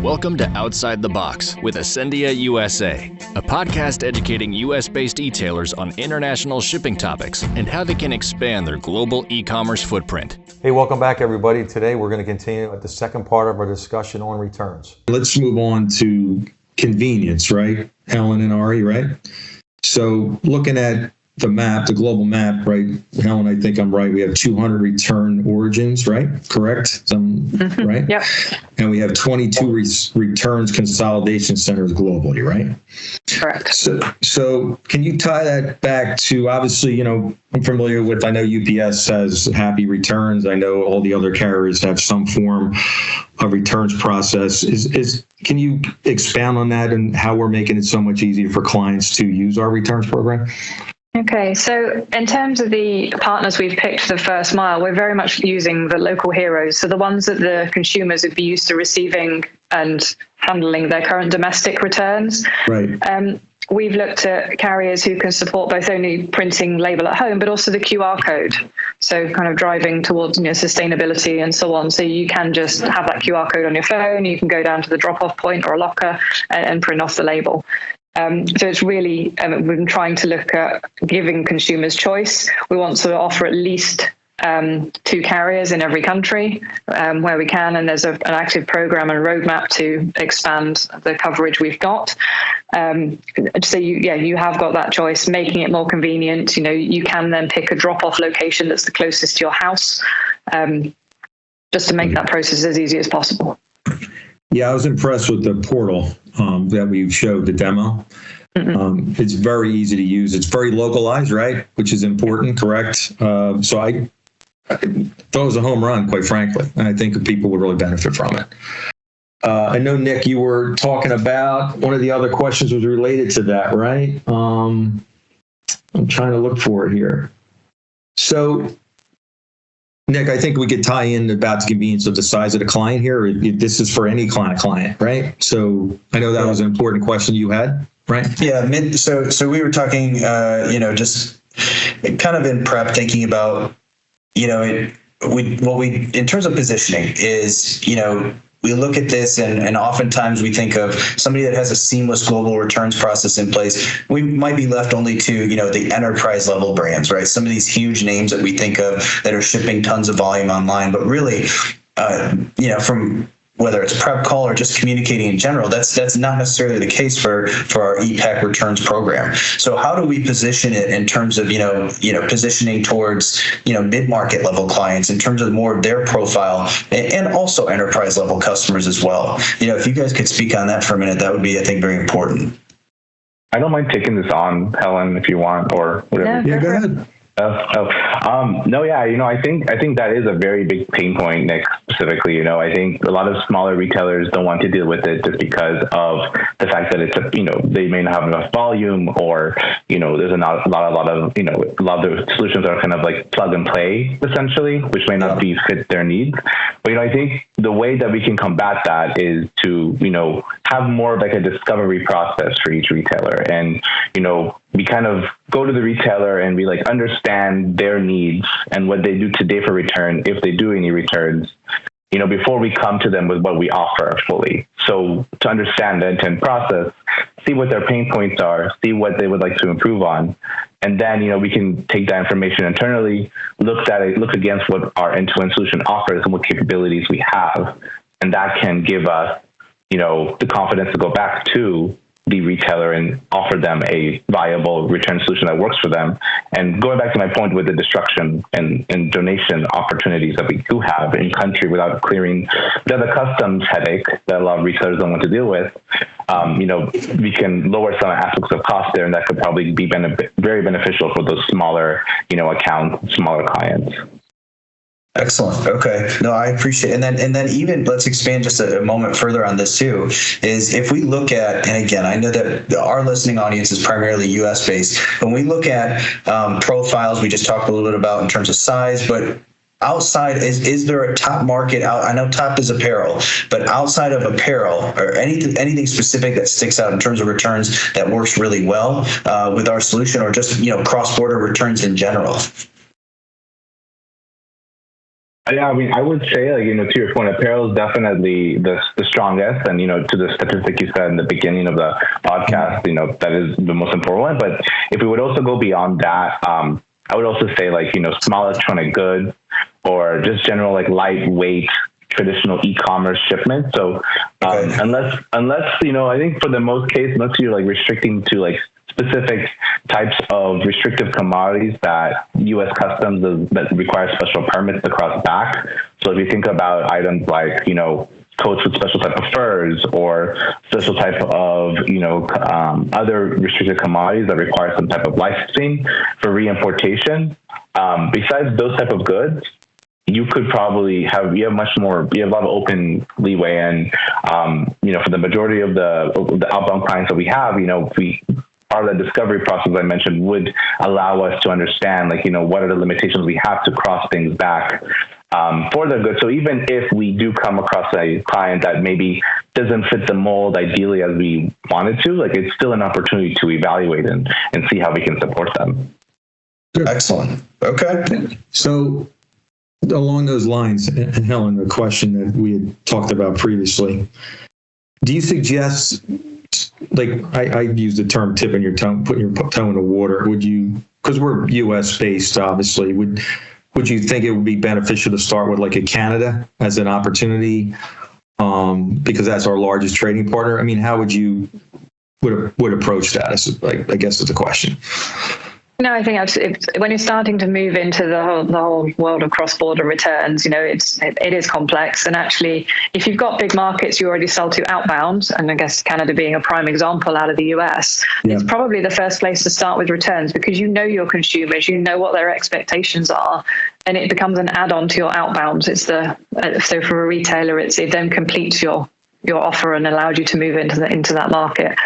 Welcome to Outside the Box with Asendia USA, a podcast educating U.S.-based e-tailers on international shipping topics and how they can expand their global e-commerce footprint. Hey, welcome back, everybody. Today, we're going to continue with the second part of our discussion on returns. Let's move on to convenience, right? Helen and Ari, right? So looking at the map, the global map, right? Helen, I think I'm right. We have 200 return origins, right? Correct? Right? Yep. And we have 22 returns consolidation centers globally, right? Correct. So can you tie that back to, obviously, I'm familiar with, I know UPS has happy returns. I know all the other carriers have some form of returns process. Can you expound on that and how we're making it so much easier for clients to use our returns program? Okay, so in terms of the partners we've picked for the first mile, we're very much using the local heroes. So the ones that the consumers would be used to receiving and handling their current domestic returns. Right. We've looked at carriers who can support both only printing label at home, but also the QR code. So kind of driving towards sustainability and so on. So you can just have that QR code on your phone. You can go down to the drop-off point or a locker and print off the label. So it's really, we've been trying to look at giving consumers choice. We want to offer at least 2 carriers in every country where we can, and there's an active program and roadmap to expand the coverage we've got. So you have got that choice, making it more convenient. You can then pick a drop-off location that's the closest to your house, just to make that process as easy as possible. Yeah, I was impressed with the portal that we showed, the demo. Mm-hmm. It's very easy to use. It's very localized, right? Which is important, correct? So I thought it was a home run, quite frankly. And I think people would really benefit from it. I know, Nick, you were talking about one of the other questions was related to that, right? I'm trying to look for it here. So, Nick, I think we could tie in about the convenience of the size of the client here. This is for any client, right? So I know that was an important question you had, right? Yeah. So we were talking, just kind of in prep, thinking about, in terms of positioning is, we look at this and oftentimes we think of somebody that has a seamless global returns process in place. We might be left only to, the enterprise level brands, right? Some of these huge names that we think of that are shipping tons of volume online, but really, from whether it's prep call or just communicating in general, that's not necessarily the case for our e-PAQ returns program. So how do we position it in terms of, positioning towards, mid-market level clients in terms of more of their profile and also enterprise level customers as well? If you guys could speak on that for a minute, that would be, I think, very important. I don't mind taking this on, Helen, if you want, or whatever. Yeah, go ahead. I think that is a very big pain point, Nick, specifically. I think a lot of smaller retailers don't want to deal with it just because of the fact that it's they may not have enough volume, or there's a lot of the solutions are kind of like plug and play essentially, which may not be fit their needs. But I think the way that we can combat that is to have more of like a discovery process for each retailer, and we kind of go to the retailer and we understand their needs and what they do today for return, if they do any returns, before we come to them with what we offer fully. So to understand the end-to-end process, see what their pain points are, see what they would like to improve on. And then, we can take that information internally, look against what our end-to-end solution offers and what capabilities we have. And that can give us, the confidence to go back to the retailer and offer them a viable return solution that works for them. And going back to my point with the destruction and donation opportunities that we do have in country without clearing the other customs headache that a lot of retailers don't want to deal with, we can lower some aspects of cost there, and that could probably be very beneficial for those smaller, accounts, smaller clients. Excellent. Okay. No, I appreciate it. And then even let's expand just a moment further on this too, is if we look at, and again, I know that our listening audience is primarily US based. When we look at profiles, we just talked a little bit about in terms of size, but outside, is there a top market out? I know top is apparel, but outside of apparel or anything specific that sticks out in terms of returns that works really well with our solution, or just, cross-border returns in general? Yeah, I mean, I would say, like, to your point, apparel is definitely the strongest. And, to the statistic you said in the beginning of the podcast, that is the most important one. But if we would also go beyond that, I would also say, like, small electronic goods or just general, like, lightweight traditional e-commerce shipments. So unless, I think for the most case, unless you're like restricting to like specific types of restrictive commodities that U.S. Customs that require special permits to cross back. So if you think about items like, coats with special type of furs or special type of, other restricted commodities that require some type of licensing for reimportation, besides those type of goods, you could probably you have a lot of open leeway. And, for the majority of the outbound clients that we have, part of the discovery process I mentioned would allow us to understand, like, what are the limitations we have to cross things back for the goods. So even if we do come across a client that maybe doesn't fit the mold ideally as we wanted to, like, it's still an opportunity to evaluate and see how we can support them. Excellent. Okay. So along those lines, and Helen, the question that we had talked about previously, do you suggest, like, I use the term tipping your toe, putting your toe in the water. Would you, because we're U.S. based, obviously, would you think it would be beneficial to start with like a Canada as an opportunity, because that's our largest trading partner? I mean, how would you would approach that? I guess is the question. No, I think when you're starting to move into the whole world of cross-border returns, it is complex. And actually, if you've got big markets you already sell to outbound, and I guess Canada being a prime example out of the US, it's probably the first place to start with returns, because your consumers, what their expectations are, and it becomes an add-on to your outbound. So for a retailer, it then completes your offer and allowed you to move into that market.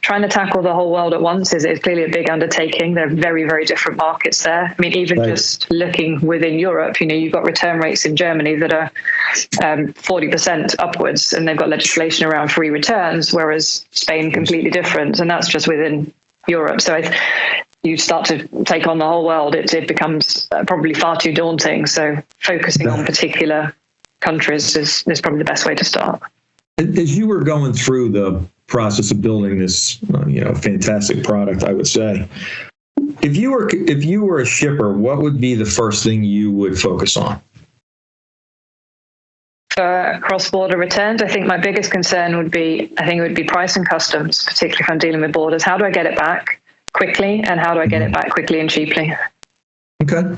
Trying to tackle the whole world at once is clearly a big undertaking. There are very, very different markets there. I mean, even just looking within Europe, you've got return rates in Germany that are 40% upwards, and they've got legislation around free returns, whereas Spain completely different, and that's just within Europe. So you start to take on the whole world, it becomes probably far too daunting. So focusing on particular countries is probably the best way to start. As you were going through the process of building this, fantastic product, I would say, if you were a shipper, what would be the first thing you would focus on? For cross-border returns, I think my biggest concern would be price and customs, particularly if I'm dealing with borders. How do I get it back quickly, and how do I get it back quickly and cheaply? Okay,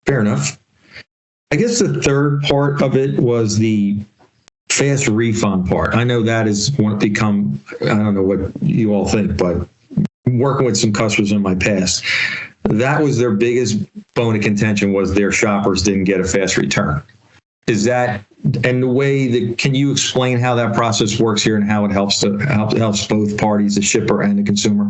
fair enough. I guess the third part of it was the fast refund part. I know that has become, I don't know what you all think, but working with some customers in my past, that was their biggest bone of contention, was their shoppers didn't get a fast return. Is that, and the way that, can you explain how that process works here and how it helps both parties, the shipper and the consumer?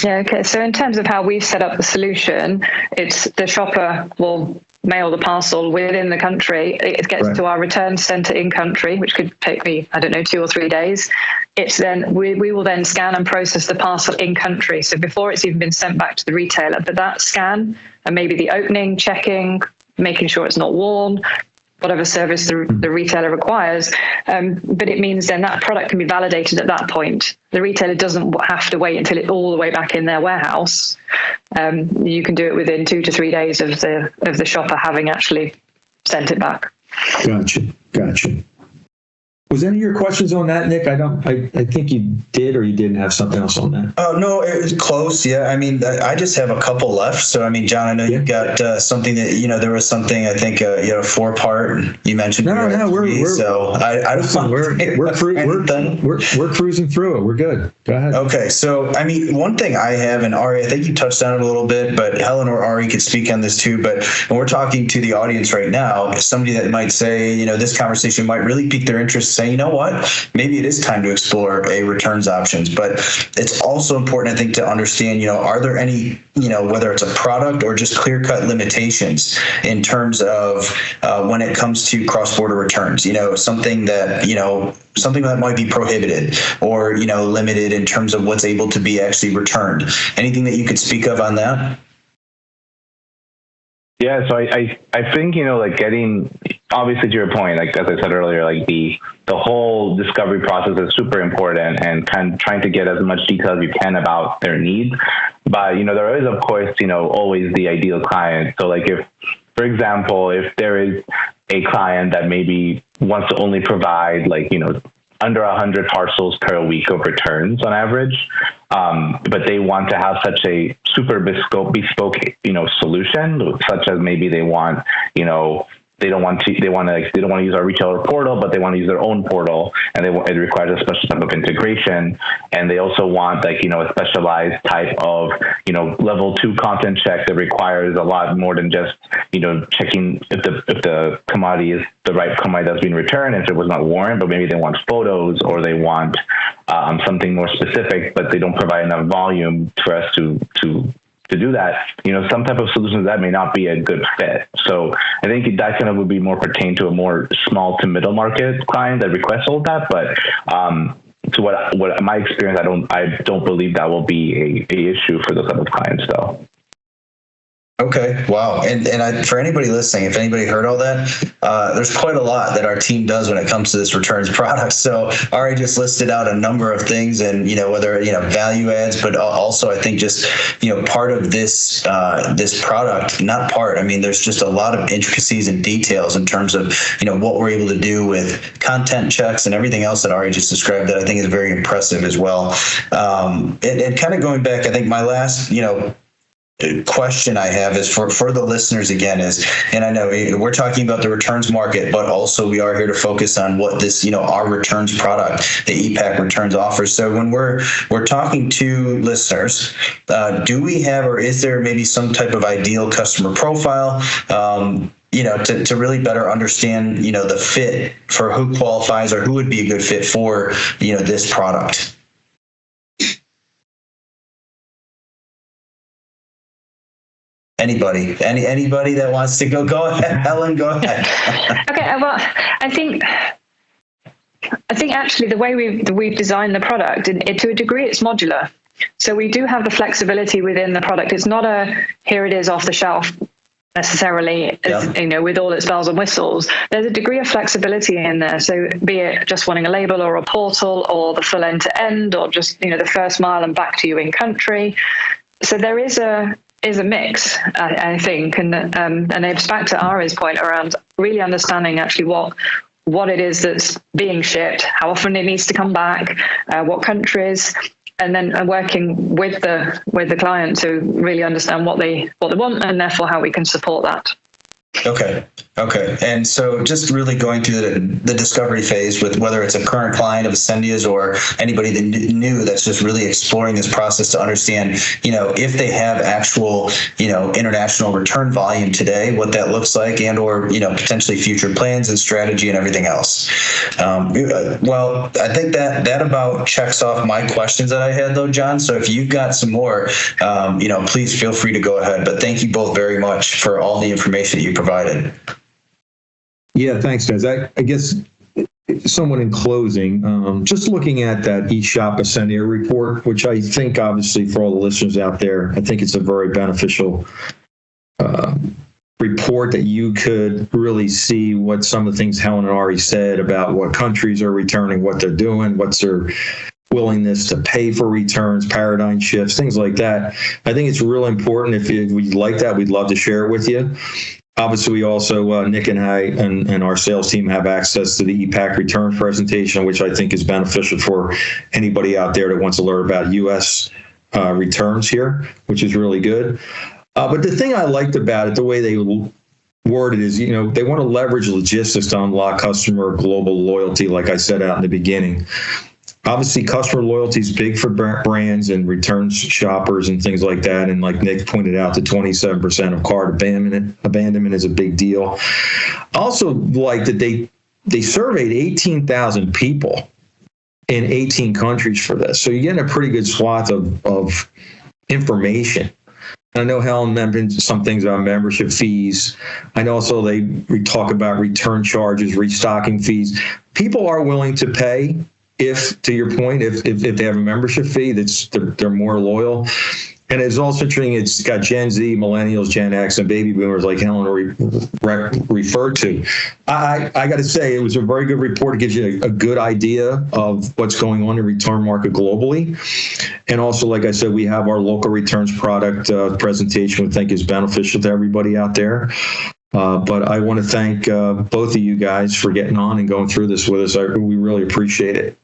Yeah, okay. So in terms of how we've set up the solution, it's the shopper will mail the parcel within the country. It gets to our return center in country, which could take me, 2 or 3 days. It's then we will then scan and process the parcel in country. So before it's even been sent back to the retailer, but that scan and maybe the opening, checking, making sure it's not worn, whatever service the retailer requires. But it means then that product can be validated at that point. The retailer doesn't have to wait until it's all the way back in their warehouse. You can do it within 2 to 3 days of the shopper having actually sent it back. Gotcha. Was any of your questions on that, Nick? I think you did, or you didn't have something else on that. Oh, no, it was close. Yeah. I mean, I just have a couple left. So, I mean, John, I know you've got something that, there was something, I think, 4-part, you mentioned. No, we're cruising through it. We're good. Go ahead. Okay. So, I mean, one thing I have, and Ari, I think you touched on it a little bit, but Helen or Ari could speak on this too. But when we're talking to the audience right now, somebody that might say, this conversation might really pique their interest, saying, you know what, maybe it is time to explore a returns options. But it's also important, I think, to understand, are there any, whether it's a product or just clear-cut limitations in terms of when it comes to cross-border returns, something that might be prohibited or, limited in terms of what's able to be actually returned. Anything that you could speak of on that? Yeah, so I think, like getting, obviously to your point, like as I said earlier, like the whole discovery process is super important and kind of trying to get as much detail as you can about their needs. But, there is, of course, always the ideal client. So like if, for example, if there is a client that maybe wants to only provide like, under 100 parcels per week of returns on average, but they want to have such a super bespoke, solution, such as maybe they want, they don't want to use our retailer portal, but they want to use their own portal, and it requires a special type of integration. And they also want a specialized type of, level 2 content check that requires a lot more than just, checking if the commodity is the right commodity that's being returned, if it was not worn, but maybe they want photos, or they want something more specific, but they don't provide enough volume for us to do that. Some type of solutions that may not be a good fit. So I think that kind of would be more pertain to a more small to middle market client that requests all that. But to what my experience, I don't believe that will be a issue for those type of clients though. Okay. Wow. And for anybody listening, if anybody heard all that, there's quite a lot that our team does when it comes to this returns product. So Ari just listed out a number of things, and, whether, value adds, but also I think just, part of this, this product, not part, I mean, there's just a lot of intricacies and details in terms of, what we're able to do with content checks and everything else that Ari just described that I think is very impressive as well. And kind of going back, I think my last, question I have is for the listeners again is, and I know we're talking about the returns market, but also we are here to focus on what this, our returns product, the e-PAQ returns offers. So when we're talking to listeners, do we have, or is there maybe some type of ideal customer profile, to really better understand, the fit for who qualifies or who would be a good fit for, this product? Anybody that wants to go ahead. Helen, go ahead. Okay. Well, I think actually the way we've designed the product, to a degree, it's modular. So we do have the flexibility within the product. It's not here it is off the shelf necessarily, with all its bells and whistles. There's a degree of flexibility in there. So be it just wanting a label or a portal, or the full end to end, or just, the first mile and back to you in country. So there is a mix, I think, and it's back to Ari's point around really understanding actually what it is that's being shipped, how often it needs to come back, what countries, and then working with the client to really understand what they want, and therefore how we can support that. Okay. And so just really going through the discovery phase with whether it's a current client of Asendia's or anybody that new that's just really exploring this process to understand, if they have actual, international return volume today, what that looks like, and or, potentially future plans and strategy and everything else. Well, I think that about checks off my questions that I had though, John. So if you've got some more, please feel free to go ahead. But thank you both very much for all the information that you provided. Yeah, thanks, guys. I guess somewhat in closing, just looking at that eShop Asendia report, which I think obviously for all the listeners out there, I think it's a very beneficial report that you could really see what some of the things Helen and Ari said about what countries are returning, what they're doing, what's their willingness to pay for returns, paradigm shifts, things like that. I think it's really important. If we like that, we'd love to share it with you. Obviously, we also, Nick and I and our sales team have access to the e-PAQ return presentation, which I think is beneficial for anybody out there that wants to learn about U.S. Returns here, which is really good. But the thing I liked about it, the way they worded is, they want to leverage logistics to unlock customer global loyalty, like I said out in the beginning. Obviously, customer loyalty is big for brands and returns shoppers and things like that. And like Nick pointed out, the 27% of cart abandonment is a big deal. I also like that they surveyed 18,000 people in 18 countries for this. So you're getting a pretty good swath of information. I know Helen mentioned some things about membership fees. I know also they talk about return charges, restocking fees. People are willing to pay if, to your point, if they have a membership fee, they're more loyal. And it's also interesting, it's got Gen Z, millennials, Gen X, and baby boomers like Helen referred to. I got to say, it was a very good report. It gives you a good idea of what's going on in the return market globally. And also, like I said, we have our local returns product presentation, we think is beneficial to everybody out there. But I want to thank both of you guys for getting on and going through this with us. We really appreciate it.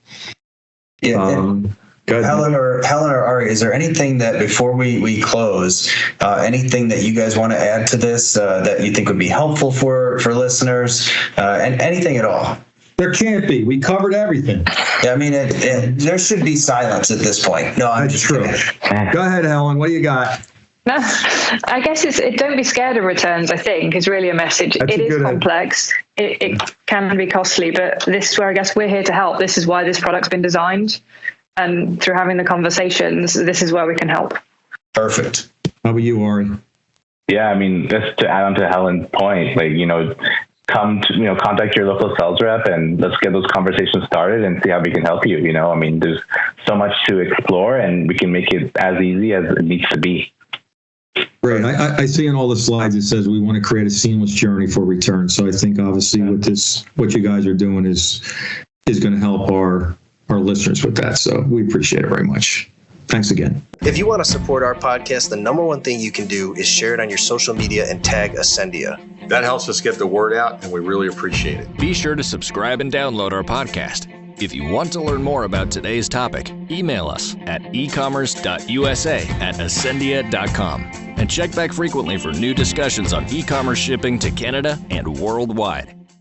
Yeah. Helen or Ari, is there anything that before we close, anything that you guys want to add to this that you think would be helpful for listeners, and anything at all? There can't be. We covered everything. Yeah, I mean, there should be silence at this point. No, I'm just kidding. Go ahead, Helen. What do you got? No, I guess don't be scared of returns, I think, is really a message. It is complex. It can be costly, but this is where I guess we're here to help. This is why this product's been designed. And through having the conversations, this is where we can help. Perfect. How about you, Ari? Yeah, I mean, just to add on to Helen's point, contact your local sales rep and let's get those conversations started and see how we can help you. I mean, there's so much to explore and we can make it as easy as it needs to be. Great. I see in all the slides it says we want to create a seamless journey for return. So I think obviously what you guys are doing is going to help our listeners with that. So we appreciate it very much. Thanks again. If you want to support our podcast, the number one thing you can do is share it on your social media and tag Asendia. That helps us get the word out, and we really appreciate it. Be sure to subscribe and download our podcast. If you want to learn more about today's topic, email us at ecommerce.usa@asendia.com and check back frequently for new discussions on e-commerce shipping to Canada and worldwide.